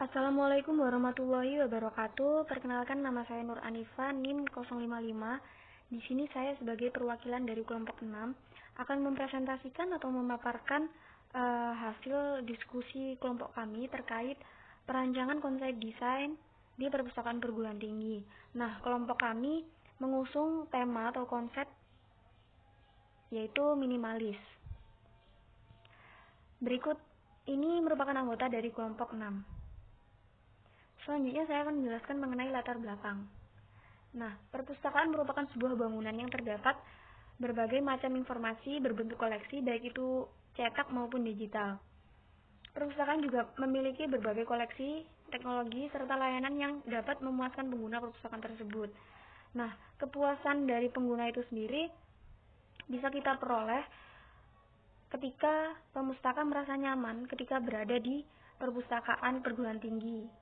Assalamualaikum warahmatullahi wabarakatuh. Perkenalkan, nama saya Nur Anifa, NIM 055. Di sini saya sebagai perwakilan dari kelompok 6 akan mempresentasikan atau memaparkan hasil diskusi kelompok kami terkait perancangan konsep desain di perpustakaan perguruan tinggi. Nah, kelompok kami mengusung tema atau konsep yaitu minimalis. Berikut ini merupakan anggota dari kelompok 6. Selanjutnya saya akan menjelaskan mengenai latar belakang. Nah, perpustakaan merupakan sebuah bangunan yang terdapat berbagai macam informasi berbentuk koleksi, baik itu cetak maupun digital. Perpustakaan juga memiliki berbagai koleksi, teknologi, serta layanan yang dapat memuaskan pengguna perpustakaan tersebut. Nah, kepuasan dari pengguna itu sendiri bisa kita peroleh ketika pemustaka merasa nyaman ketika berada di perpustakaan perguruan tinggi.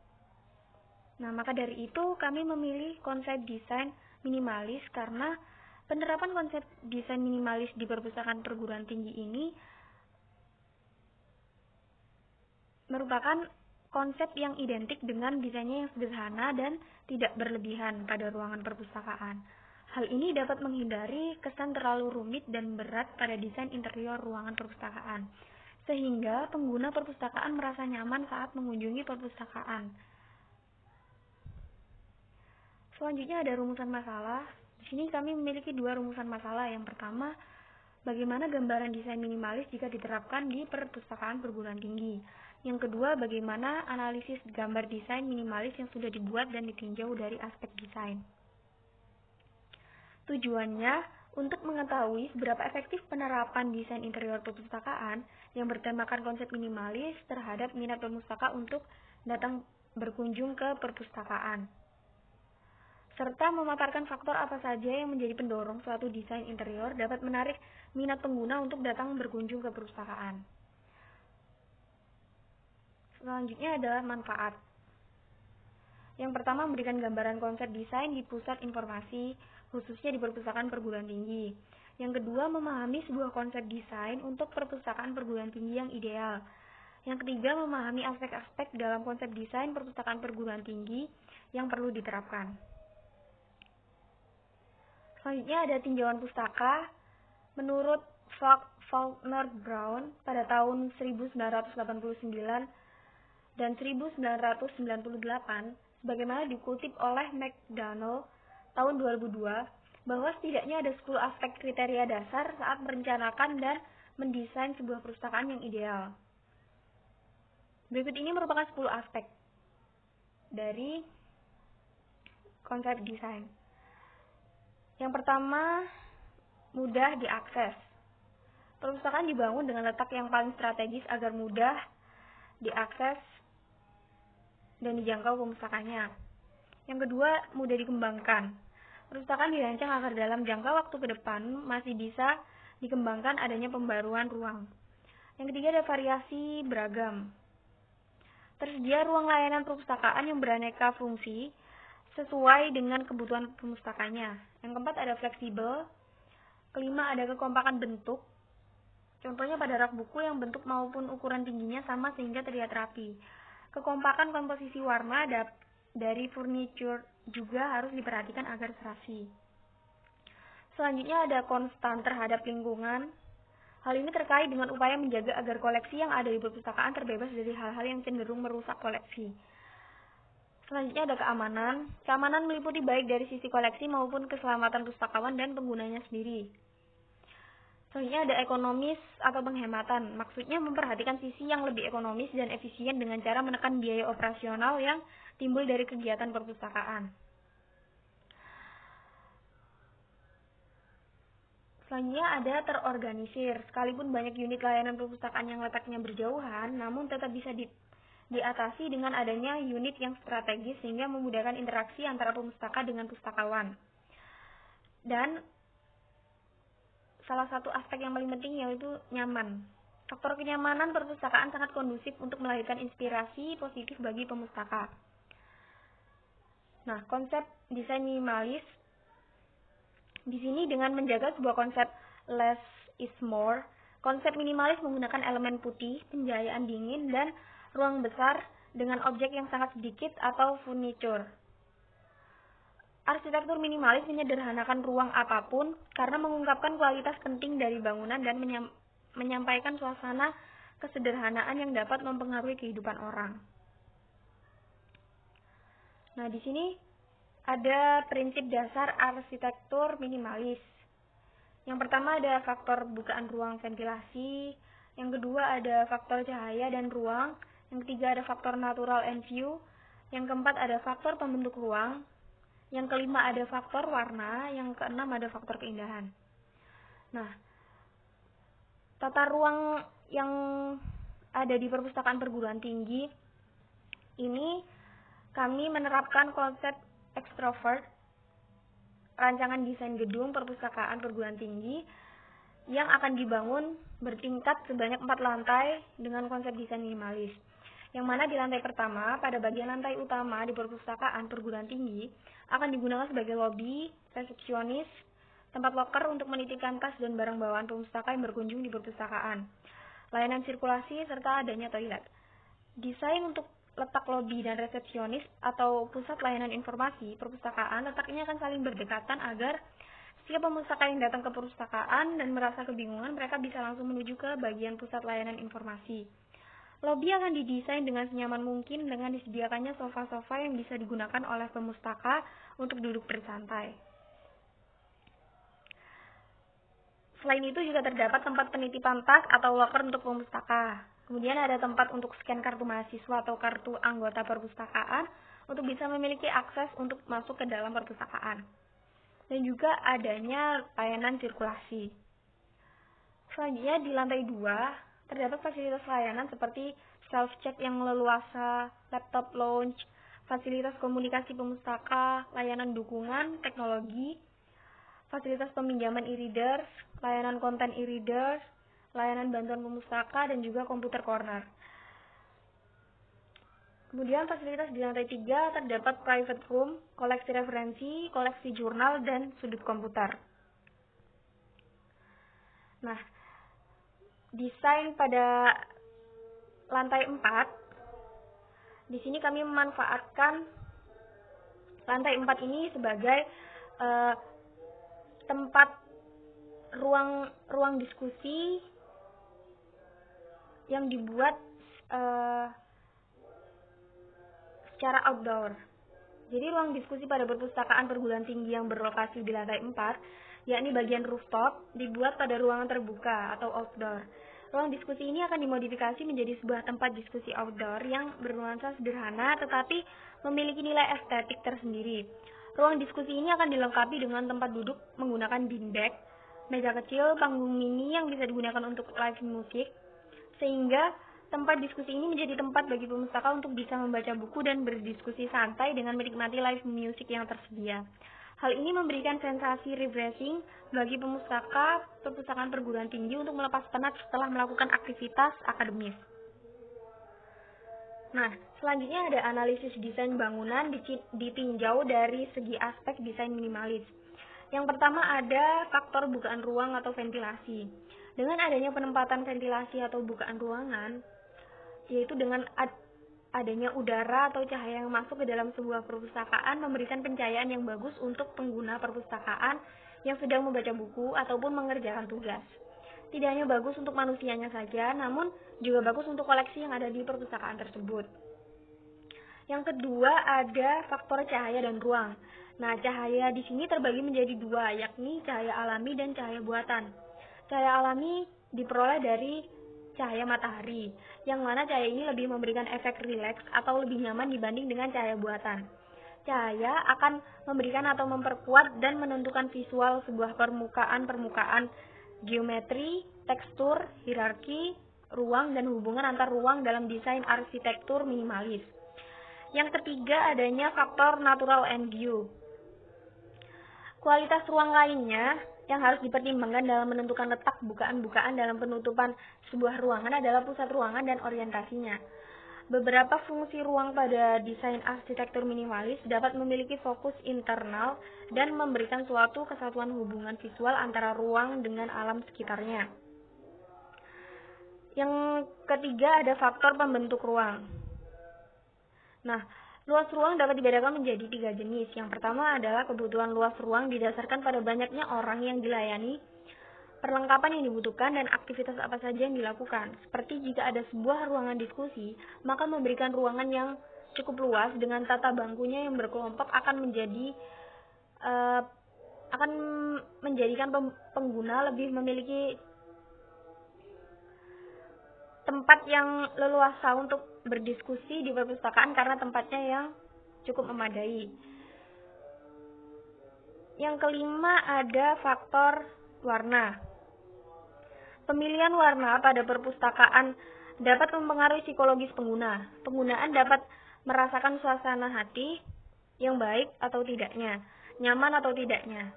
Nah, maka dari itu kami memilih konsep desain minimalis karena penerapan konsep desain minimalis di perpustakaan perguruan tinggi ini merupakan konsep yang identik dengan desainnya yang sederhana dan tidak berlebihan pada ruangan perpustakaan. Hal ini dapat menghindari kesan terlalu rumit dan berat pada desain interior ruangan perpustakaan, sehingga pengguna perpustakaan merasa nyaman saat mengunjungi perpustakaan. Selanjutnya ada rumusan masalah. Di sini kami memiliki dua rumusan masalah. Yang pertama, bagaimana gambaran desain minimalis jika diterapkan di perpustakaan perguruan tinggi. Yang kedua, bagaimana analisis gambar desain minimalis yang sudah dibuat dan ditinjau dari aspek desain. Tujuannya untuk mengetahui seberapa efektif penerapan desain interior perpustakaan yang bertemakan konsep minimalis terhadap minat pemustaka untuk datang berkunjung ke perpustakaan, serta memaparkan faktor apa saja yang menjadi pendorong suatu desain interior dapat menarik minat pengguna untuk datang berkunjung ke perpustakaan. Selanjutnya adalah manfaat. Yang pertama, memberikan gambaran konsep desain di pusat informasi, khususnya di perpustakaan perguruan tinggi. Yang kedua, memahami sebuah konsep desain untuk perpustakaan perguruan tinggi yang ideal. Yang ketiga, memahami aspek-aspek dalam konsep desain perpustakaan perguruan tinggi yang perlu diterapkan. Selanjutnya ada tinjauan pustaka. Menurut Faulkner Brown pada tahun 1989 dan 1998, sebagaimana dikutip oleh McDonald tahun 2002, bahwa setidaknya ada 10 aspek kriteria dasar saat merencanakan dan mendesain sebuah perpustakaan yang ideal. Berikut ini merupakan 10 aspek dari konsep desain. Yang pertama, mudah diakses. Perpustakaan dibangun dengan letak yang paling strategis agar mudah diakses dan dijangkau pemustakanya. Yang kedua, mudah dikembangkan. Perpustakaan dirancang agar dalam jangka waktu ke depan masih bisa dikembangkan adanya pembaruan ruang. Yang ketiga, ada variasi beragam. Tersedia ruang layanan perpustakaan yang beraneka fungsi sesuai dengan kebutuhan pemustakanya. Yang keempat, ada fleksibel. Kelima, ada kekompakan bentuk. Contohnya pada rak buku yang bentuk maupun ukuran tingginya sama sehingga terlihat rapi. Kekompakan komposisi warna dari furniture juga harus diperhatikan agar serasi. Selanjutnya ada konstan terhadap lingkungan. Hal ini terkait dengan upaya menjaga agar koleksi yang ada di perpustakaan terbebas dari hal-hal yang cenderung merusak koleksi. Selanjutnya ada keamanan. Keamanan meliputi baik dari sisi koleksi maupun keselamatan pustakawan dan penggunanya sendiri. Selanjutnya ada ekonomis atau penghematan. Maksudnya memperhatikan sisi yang lebih ekonomis dan efisien dengan cara menekan biaya operasional yang timbul dari kegiatan perpustakaan. Selanjutnya ada terorganisir. Sekalipun banyak unit layanan perpustakaan yang letaknya berjauhan, namun tetap bisa diatasi dengan adanya unit yang strategis sehingga memudahkan interaksi antara pemustaka dengan pustakawan. Dan salah satu aspek yang paling penting yaitu nyaman. Faktor kenyamanan perpustakaan sangat kondusif untuk melahirkan inspirasi positif bagi pemustaka. Nah, konsep desain minimalis di sini dengan menjaga sebuah konsep less is more. Konsep minimalis menggunakan elemen putih, pencahayaan dingin, dan ruang besar dengan objek yang sangat sedikit atau furniture. Arsitektur minimalis menyederhanakan ruang apapun karena mengungkapkan kualitas penting dari bangunan dan menyampaikan suasana kesederhanaan yang dapat mempengaruhi kehidupan orang. Nah, di sini ada prinsip dasar arsitektur minimalis. Yang pertama ada faktor bukaan ruang ventilasi, yang kedua ada faktor cahaya dan ruang, yang ketiga ada faktor natural and view, yang keempat ada faktor pembentuk ruang, yang kelima ada faktor warna, yang keenam ada faktor keindahan. Nah, tata ruang yang ada di perpustakaan perguruan tinggi ini kami menerapkan konsep extrovert, rancangan desain gedung perpustakaan perguruan tinggi yang akan dibangun bertingkat sebanyak 4 lantai dengan konsep desain minimalis. Yang mana di lantai pertama, pada bagian lantai utama di perpustakaan perguruan tinggi akan digunakan sebagai lobi, resepsionis, tempat loker untuk menitipkan tas dan barang bawaan pemustaka yang berkunjung di perpustakaan, layanan sirkulasi, serta adanya toilet. Desain untuk letak lobi dan resepsionis atau pusat layanan informasi perpustakaan letaknya akan saling berdekatan agar setiap pemustaka yang datang ke perpustakaan dan merasa kebingungan, mereka bisa langsung menuju ke bagian pusat layanan informasi. Lobi akan didesain dengan senyaman mungkin dengan disediakannya sofa-sofa yang bisa digunakan oleh pemustaka untuk duduk bersantai. Selain itu juga terdapat tempat penitipan tas atau loker untuk pemustaka. Kemudian ada tempat untuk scan kartu mahasiswa atau kartu anggota perpustakaan untuk bisa memiliki akses untuk masuk ke dalam perpustakaan. Dan juga adanya layanan sirkulasi. Selanjutnya di lantai 2 terdapat fasilitas layanan seperti self-check yang leluasa, laptop lounge, fasilitas komunikasi pemustaka, layanan dukungan, teknologi, fasilitas peminjaman e-readers, layanan konten e-readers, layanan bantuan pemustaka, dan juga komputer corner. Kemudian fasilitas di lantai 3 terdapat private room, koleksi referensi, koleksi jurnal, dan sudut komputer. Nah, desain pada lantai 4, di sini kami memanfaatkan lantai 4 ini sebagai tempat ruang diskusi yang dibuat secara outdoor. Jadi ruang diskusi pada perpustakaan perguruan tinggi yang berlokasi di lantai 4, yakni bagian rooftop, dibuat pada ruangan terbuka atau outdoor. Ruang diskusi ini akan dimodifikasi menjadi sebuah tempat diskusi outdoor yang bernuansa sederhana tetapi memiliki nilai estetik tersendiri. Ruang diskusi ini akan dilengkapi dengan tempat duduk menggunakan beanbag, meja kecil, panggung mini yang bisa digunakan untuk live music, sehingga tempat diskusi ini menjadi tempat bagi pemustaka untuk bisa membaca buku dan berdiskusi santai dengan menikmati live music yang tersedia. Hal ini memberikan sensasi refreshing bagi pemustaka perpustakaan perguruan tinggi untuk melepas penat setelah melakukan aktivitas akademis. Nah, selanjutnya ada analisis desain bangunan ditinjau dari segi aspek desain minimalis. Yang pertama ada faktor bukaan ruang atau ventilasi. Dengan adanya penempatan ventilasi atau bukaan ruangan, yaitu dengan adanya udara atau cahaya yang masuk ke dalam sebuah perpustakaan memberikan pencahayaan yang bagus untuk pengguna perpustakaan yang sedang membaca buku ataupun mengerjakan tugas. Tidak hanya bagus untuk manusianya saja, namun juga bagus untuk koleksi yang ada di perpustakaan tersebut. Yang kedua ada faktor cahaya dan ruang. Nah, cahaya di sini terbagi menjadi 2, yakni cahaya alami dan cahaya buatan. Cahaya alami diperoleh dari cahaya matahari, yang mana cahaya ini lebih memberikan efek rileks atau lebih nyaman dibanding dengan cahaya buatan. Cahaya akan memberikan atau memperkuat dan menentukan visual sebuah permukaan geometri, tekstur, hierarki, ruang, dan hubungan antar ruang dalam desain arsitektur minimalis. Yang ketiga adanya faktor natural and view. Kualitas ruang lainnya yang harus dipertimbangkan dalam menentukan letak bukaan-bukaan dalam penutupan sebuah ruangan adalah pusat ruangan dan orientasinya. Beberapa fungsi ruang pada desain arsitektur minimalis dapat memiliki fokus internal dan memberikan suatu kesatuan hubungan visual antara ruang dengan alam sekitarnya. Yang ketiga ada faktor pembentuk ruang. Nah, luas ruang dapat dibedakan menjadi 3 jenis. Yang pertama adalah kebutuhan luas ruang didasarkan pada banyaknya orang yang dilayani, perlengkapan yang dibutuhkan, dan aktivitas apa saja yang dilakukan. Seperti jika ada sebuah ruangan diskusi, maka memberikan ruangan yang cukup luas dengan tata bangkunya yang berkelompok akan menjadikan pengguna lebih memiliki tempat yang leluasa untuk berdiskusi di perpustakaan karena tempatnya yang cukup memadai. Yang kelima ada faktor warna. Pemilihan warna pada perpustakaan dapat mempengaruhi psikologis pengguna. Penggunaan dapat merasakan suasana hati yang baik atau tidaknya, nyaman atau tidaknya.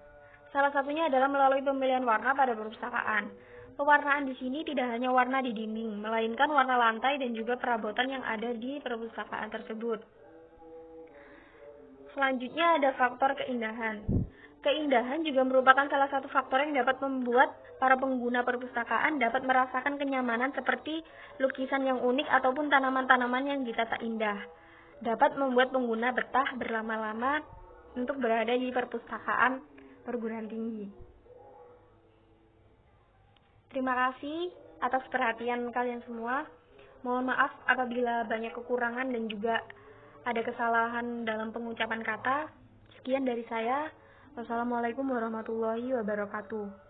Salah satunya adalah melalui pemilihan warna pada perpustakaan. Pewarnaan di sini tidak hanya warna di dinding, melainkan warna lantai dan juga perabotan yang ada di perpustakaan tersebut. Selanjutnya ada faktor keindahan. Keindahan juga merupakan salah satu faktor yang dapat membuat para pengguna perpustakaan dapat merasakan kenyamanan seperti lukisan yang unik ataupun tanaman-tanaman yang ditata indah. Dapat membuat pengguna betah berlama-lama untuk berada di perpustakaan perguruan tinggi. Terima kasih atas perhatian kalian semua. Mohon maaf apabila banyak kekurangan dan juga ada kesalahan dalam pengucapan kata. Sekian dari saya. Wassalamualaikum warahmatullahi wabarakatuh.